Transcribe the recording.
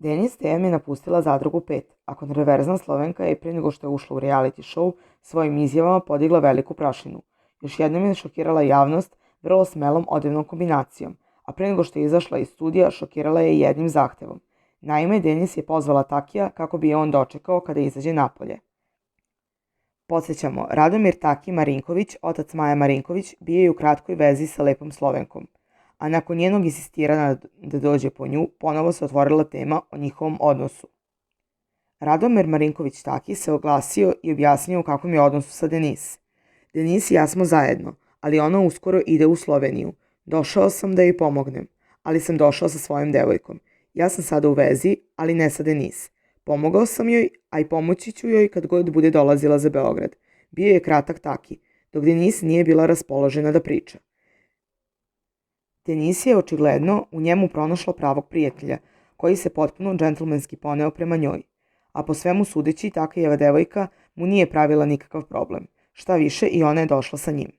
Denis Tejan je napustila Zadrugu 5, a kontroverzna Slovenka je pre nego što je ušla u reality show svojim izjavama podigla veliku prašinu. Još jednom je šokirala javnost vrlo smelom odevnom kombinacijom, a pre nego što je izašla iz studija šokirala je jednim zahtevom. Naime, Denis je pozvala Takija kako bi je on dočekao kada izađe napolje. Podsjećamo, Radomir Taki Marinković, otac Maja Marinković, bio je u kratkoj vezi sa lepom Slovenkom, a nakon njenog insistiranja da dođe po nju, ponovo se otvorila tema o njihovom odnosu. Radomir Marinković Taki se oglasio i objasnio u kakvom je odnosu sa Denis. Denis i ja smo zajedno, ali ona uskoro ide u Sloveniju. Došao sam da joj pomognem, ali sam došao sa svojom devojkom. Ja sam sada u vezi, ali ne sa Denis. Pomogao sam joj, a i pomoći ću joj kad god bude dolazila za Beograd. Bio je kratak Taki, dok Denis nije bila raspoložena da priča. Denis je očigledno u njemu pronašla pravog prijatelja, koji se potpuno džentlmenski poneo prema njoj, a po svemu sudeći Takijeva devojka mu nije pravila nikakav problem. Šta više, i ona je došla sa njim.